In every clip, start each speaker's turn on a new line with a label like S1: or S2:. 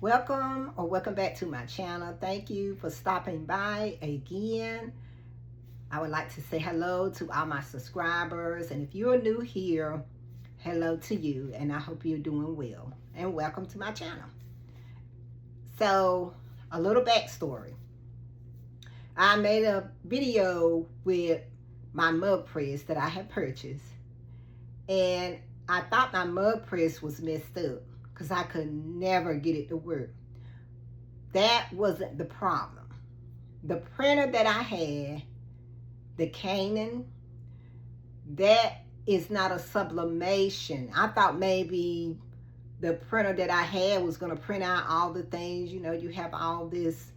S1: Welcome back to my channel. Thank you for stopping by again. I would like to say hello to all my subscribers, and if you're new here, hello to you, and I hope you're doing well, and welcome to my channel. So, a little backstory. I made a video with my mug press that I had purchased, and I thought my mug press was messed up because I could never get it to work. That wasn't the problem. The printer that I had, the Canon, that is not a sublimation. I thought maybe the printer that I had was going to print out all the things. You know, you have all this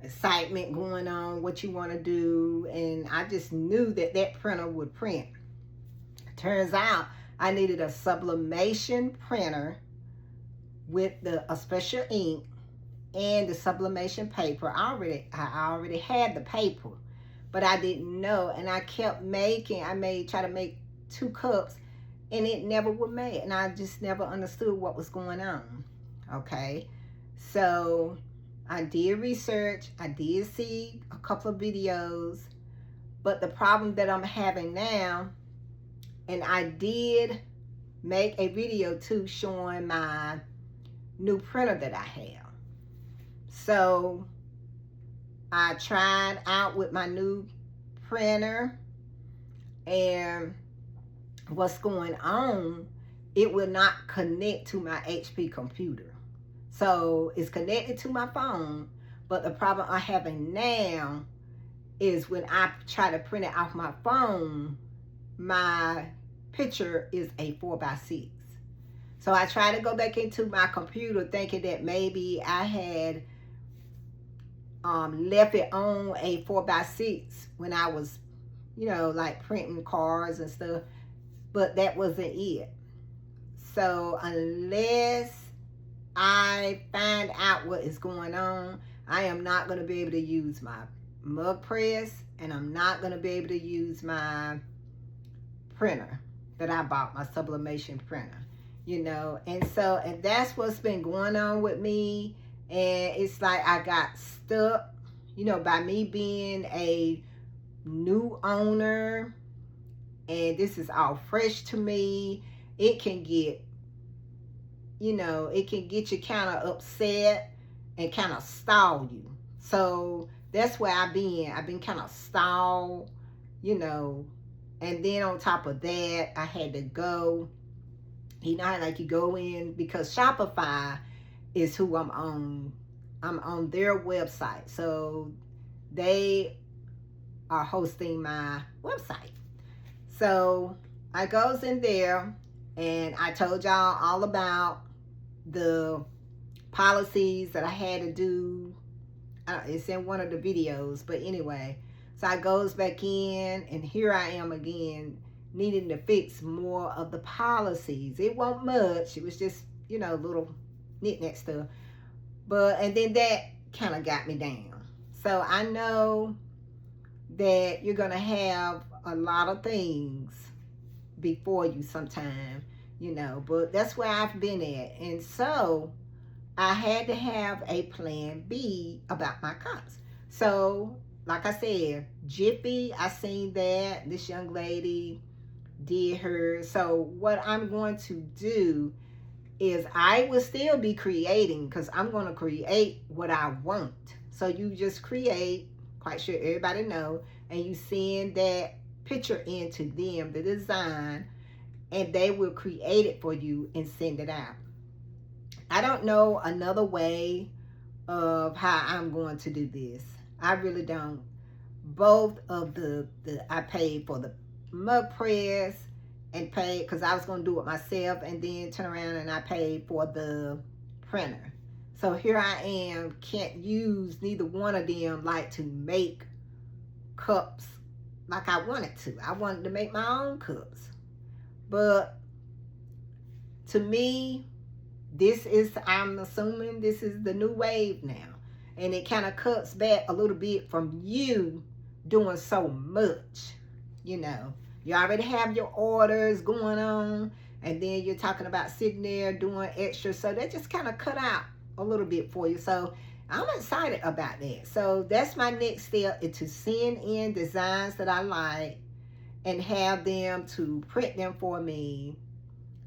S1: excitement going on, what you want to do, and I just knew that that printer would print. Turns out I needed a sublimation printer with a special ink and the sublimation paper. I already had the paper, but I didn't know, and I kept making. Try to make 2 cups, and it never would make, and I just never understood what was going on. Okay, so I did research. I did see a couple of videos, but the problem that I'm having now, and I did make a video too showing my new printer that I have. So I tried out with my new printer, and what's going on, it will not connect to my HP computer. So it's connected to my phone, but the problem I'm having now is when I try to print it off my phone, my picture is a 4x6. So I tried to go back into my computer thinking that maybe I had left it on a 4x6 when I was, like printing cards and stuff, but that wasn't it. So unless I find out what is going on, I am not going to be able to use my mug press, and I'm not going to be able to use my printer that I bought, my sublimation printer, and that's what's been going on with me. And it's like I got stuck, by me being a new owner, and this is all fresh to me. It can get, you kind of upset and kind of stall you. So that's where I've been kind of stalled, and then on top of that, I had to go, like you go in, because Shopify is who I'm on. I'm on their website. So they are hosting my website. So I goes in there, and I told y'all all about the policies that I had to do. It's in one of the videos, but anyway. So I goes back in, and here I am again, needing to fix more of the policies. It wasn't much. It was just, little knick-knack stuff. And then that kind of got me down. So I know that you're going to have a lot of things before you sometime, but that's where I've been at. And so I had to have a plan B about my cups. So, like I said, Jiffy, I seen that. This young lady did hers. So what I'm going to do is I will still be creating, because I'm going to create what I want. So you just create, quite sure everybody know, and you send that picture into them, the design, and they will create it for you and send it out. I don't know another way of how I'm going to do this. I really don't. Both of I paid for the mug press and paid, because I was going to do it myself, and then turn around and I paid for the printer. So here I am, can't use neither one of them like to make cups like I wanted to. I wanted to make my own cups. But to me, I'm assuming this is the new wave now. And it kind of cuts back a little bit from you doing so much, You already have your orders going on, and then you're talking about sitting there doing extra. So that just kind of cut out a little bit for you. So I'm excited about that. So that's my next step, is to send in designs that I like and have them to print them for me.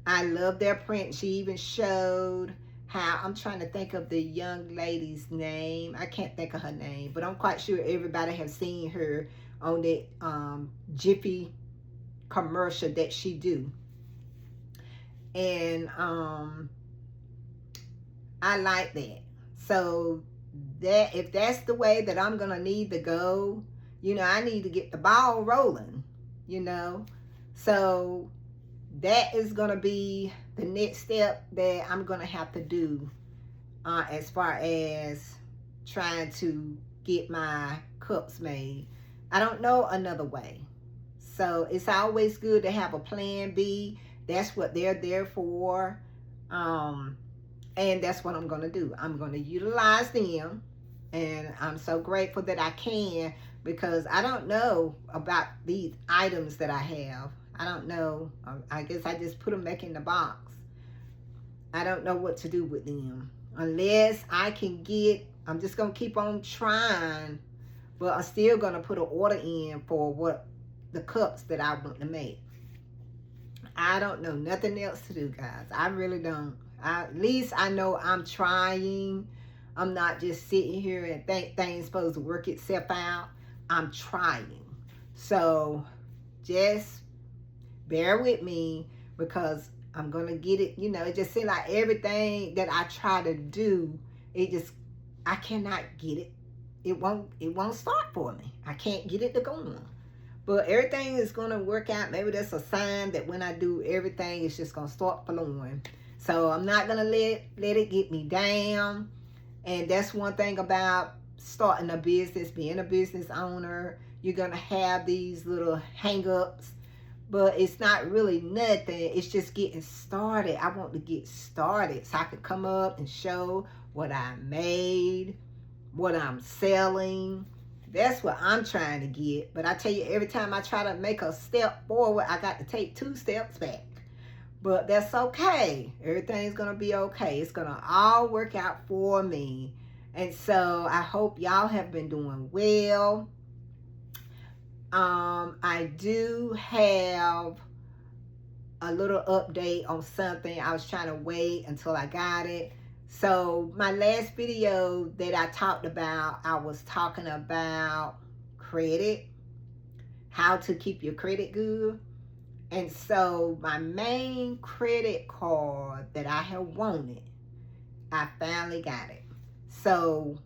S1: I love their print. She even showed how, I'm trying to think of the young lady's name. I can't think of her name, but I'm quite sure everybody has seen her on that Jiffy commercial that she do. And I like that. So that, if that's the way that I'm gonna need to go, you know, I need to get the ball rolling, you know. So that is gonna be the next step that I'm gonna have to do, as far as trying to get my cups made. I don't know another way. So it's always good to have a plan B. That's what they're there for. And that's what I'm going to do. I'm going to utilize them. And I'm so grateful that I can, because I don't know about these items that I have. I don't know. I guess I just put them back in the box. I don't know what to do with them. Unless I can get, I'm just going to keep on trying. But I'm still going to put an order in for what the cups that I want to make. I don't know nothing else to do, guys. I really don't. At least I know I'm trying. I'm not just sitting here and think things supposed to work itself out. I'm trying. So just bear with me, because I'm going to get it. You know, it just seems like everything that I try to do, I cannot get it. It won't start for me. I can't get it to go on. But everything is going to work out. Maybe that's a sign that when I do everything, it's just going to start flowing. So I'm not going to let it get me down. And that's one thing about starting a business, being a business owner. You're going to have these little hang-ups. But it's not really nothing. It's just getting started. I want to get started so I can come up and show what I made, what I'm selling. That's what I'm trying to get. But I tell you, every time I try to make a step forward, I got to take 2 steps back. But that's okay. Everything's going to be okay. It's going to all work out for me. And so I hope y'all have been doing well. I do have a little update on something. I was trying to wait until I got it. So my last video that I talked about, I was talking about credit, how to keep your credit good. And so my main credit card that I have wanted, I finally got it. So,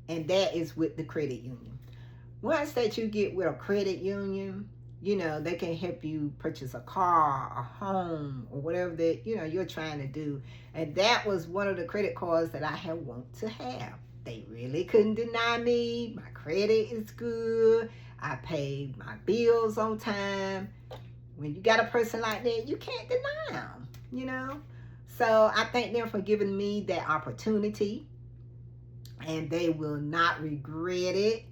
S1: and that is with the credit union. Once that you get with a credit union, you know, they can help you purchase a car, a home, or whatever that, you know, you're trying to do. And that was one of the credit cards that I had want to have. They really couldn't deny me. My credit is good. I paid my bills on time. When you got a person like that, you can't deny them, you know. So I thank them for giving me that opportunity. And they will not regret it.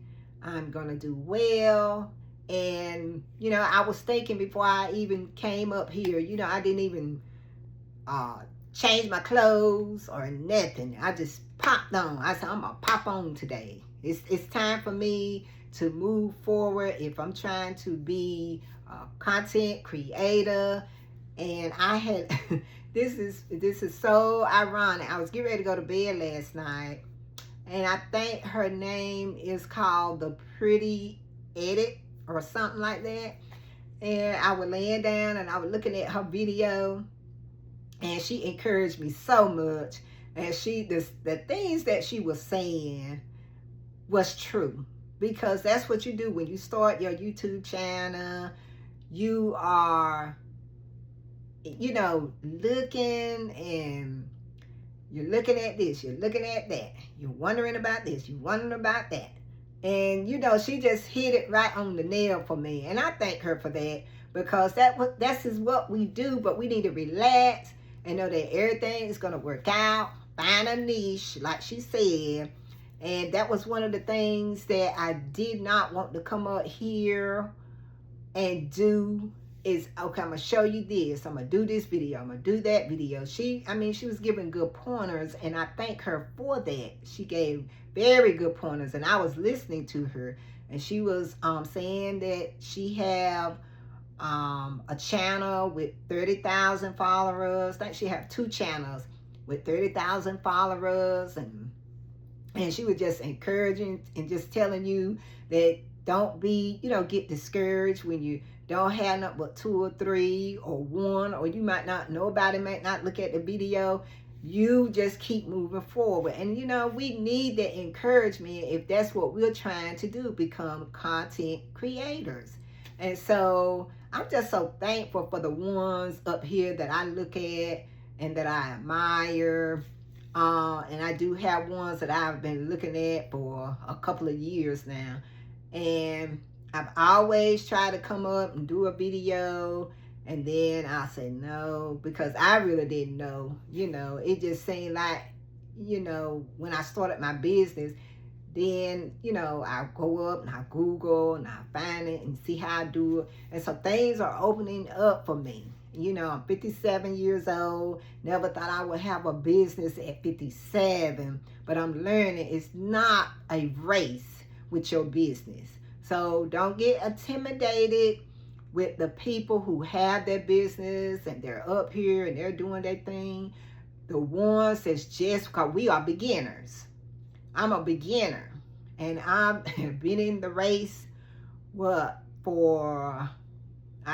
S1: I'm going to do well. And, you know, I was thinking before I even came up here, you know, I didn't even change my clothes or nothing. I just popped on. I said, I'm going to pop on today. It's time for me to move forward if I'm trying to be a content creator. And I had, this is so ironic. I was getting ready to go to bed last night. And I think her name is called The Pretty Edit or something like that. And I was laying down and I was looking at her video. And she encouraged me so much. And the things that she was saying was true. Because that's what you do when you start your YouTube channel. You are, you know, looking and you're looking at this, you're looking at that. You're wondering about this, you're wondering about that. And, you know, she just hit it right on the nail for me. And I thank her for that, because that's is what we do. But we need to relax and know that everything is going to work out. Find a niche, like she said. And that was one of the things that I did not want to come up here and do, is, okay, I'm gonna show you this, I'm gonna do this video, I'm gonna do that video. She was giving good pointers, and I thank her for that. She gave very good pointers, and I was listening to her, and she was saying that she have a channel with 30,000 followers. I think she have 2 channels with 30,000 followers, and she was just encouraging and just telling you that don't be, get discouraged when you don't have nothing but 2 or 3 or 1, or you might not, nobody might not look at the video. You just keep moving forward. And we need that encouragement if that's what we're trying to do, become content creators. And so I'm just so thankful for the ones up here that I look at and that I admire. And I do have ones that I've been looking at for a couple of years now. And I've always tried to come up and do a video, and then I say no, because I really didn't know. It just seemed like, when I started my business, then, I go up and I Google and I find it and see how I do it. And so things are opening up for me. I'm 57 years old. Never thought I would have a business at 57. But I'm learning it's not a race with your business. So don't get intimidated with the people who have their business and they're up here and they're doing their thing. The ones that's just, because we are beginners. I'm a beginner. And I've been in the race, I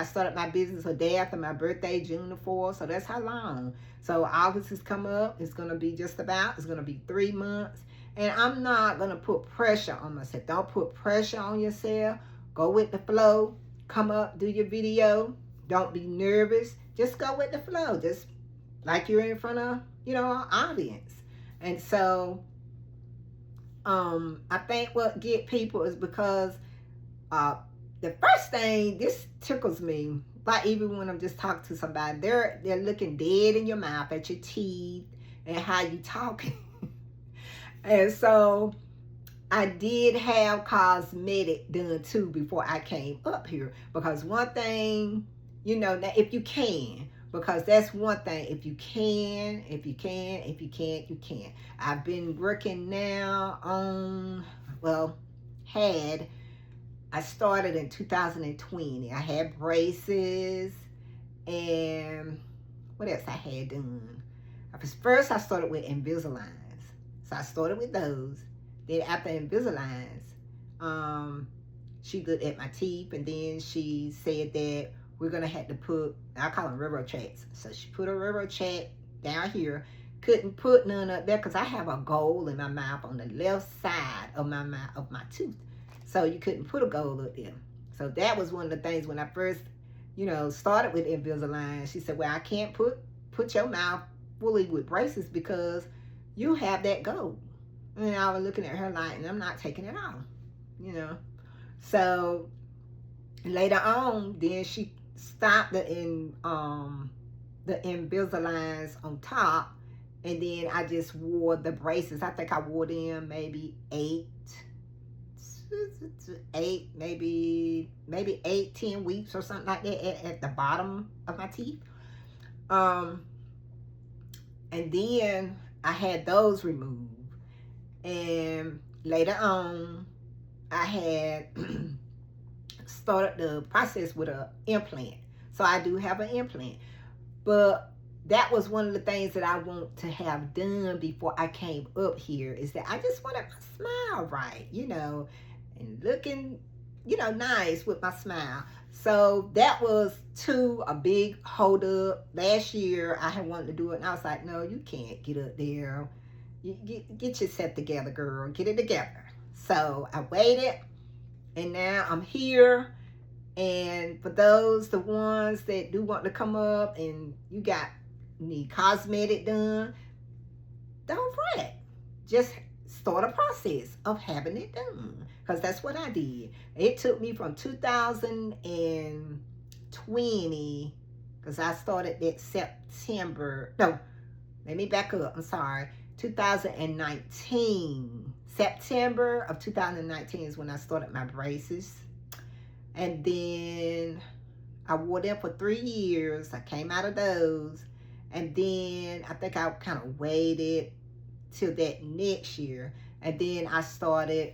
S1: started my business a day after my birthday, June the 4th. So that's how long. So August has come up. It's going to be it's going to be 3 months. And I'm not going to put pressure on myself. Don't put pressure on yourself. Go with the flow. Come up, do your video. Don't be nervous. Just go with the flow. Just like you're in front of, an audience. And so, I think what get people is because the first thing, this tickles me, like even when I'm just talking to somebody, they're looking dead in your mouth at your teeth and how you talking. And so I did have cosmetic done too before I came up here, because one thing, that if you can, because that's one thing, if you can, if you can't, you can't. I've been working now on, I started in 2020. I had braces, and what else I had done? First, I started with Invisalign. So I started with those. Then after Invisalign, she looked at my teeth, and then she said that we're going to have to put, I call them railroad tracks. So she put a railroad track down here. Couldn't put none up there because I have a gold in my mouth on the left side of my mouth, of my tooth. So you couldn't put a gold up there. So that was one of the things when I first, started with Invisalign. She said, well, I can't put your mouth fully with braces because you have that gold. And I was looking at her like, and I'm not taking it off, So later on, then she stopped the Invisaligns on top, and then I just wore the braces. I think I wore them maybe 10 weeks or something like that at the bottom of my teeth. And then I had those removed. And later on, I had started the process with an implant. So I do have an implant. But that was one of the things that I want to have done before I came up here, is that I just wanted my smile right, and looking, nice with my smile. So that was a big hold up. Last year, I had wanted to do it, and I was like, no, you can't get up there. You get yourself together, girl. Get it together. So I waited, and now I'm here. And for the ones that do want to come up and you need cosmetic done, don't fret. Just start a process of having it done, because that's what I did. It took me from 2020, because I started that September. No, let me back up. I'm sorry. 2019. September of 2019 is when I started my braces. And then I wore them for 3 years. I came out of those. And then I think I kind of waited till that next year. And then I started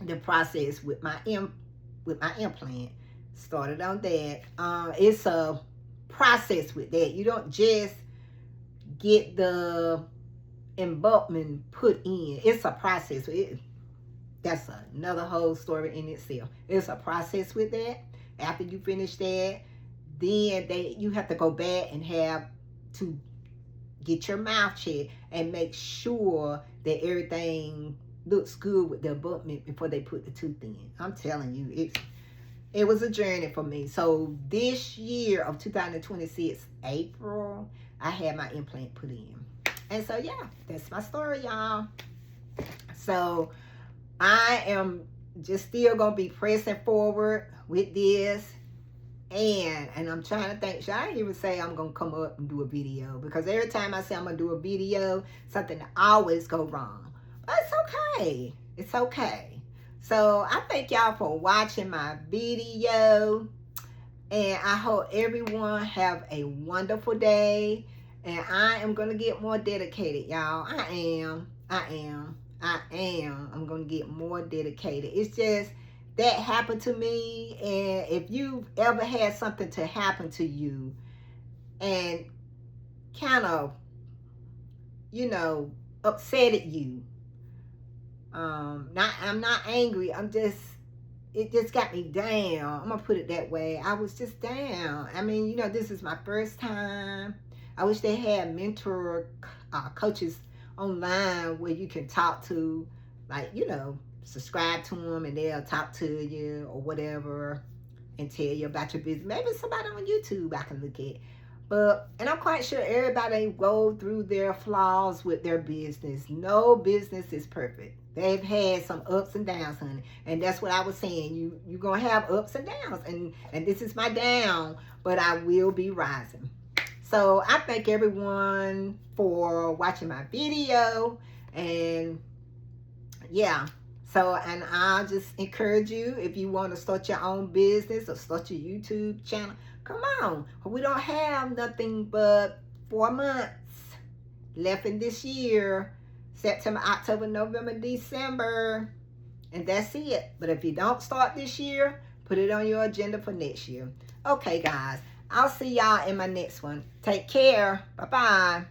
S1: the process with my implant. Started on that. It's a process with that. You don't just get the embutment put in. It's a process. That's another whole story in itself. It's a process with that. After you finish that, then you have to go back and have to get your mouth checked and make sure that everything looks good with the abutment before they put the tooth in. I'm telling you, it was a journey for me. So this year of 2026, April, I had my implant put in. And so, yeah, that's my story, y'all. So I am just still going to be pressing forward with this. And I'm trying to think, should I even say I'm going to come up and do a video? Because every time I say I'm going to do a video, something always go wrong. But it's okay. It's okay. So I thank y'all for watching my video. And I hope everyone have a wonderful day. And I am going to get more dedicated, y'all. I am. I'm going to get more dedicated. It's just that happened to me. And if you've ever had something to happen to you and kind of, you know, upsetted you. I'm not angry. It just got me down. I'm going to put it that way. I was just down. I mean, you know, this is my first time. I wish they had mentor coaches online where you can talk to, like, you know, subscribe to them and they'll talk to you or whatever and tell you about your business. Maybe somebody on YouTube I can look at. And I'm quite sure everybody go through their flaws with their business. No business is perfect. They've had some ups and downs, honey. And that's what I was saying. You're going to have ups and downs. And this is my down, but I will be rising. So I thank everyone for watching my video. And yeah. So, and I'll just encourage you, if you want to start your own business or start your YouTube channel, come on. We don't have nothing but 4 months left in this year. September, October, November, December. And that's it. But if you don't start this year, put it on your agenda for next year. Okay, guys. I'll see y'all in my next one. Take care. Bye-bye.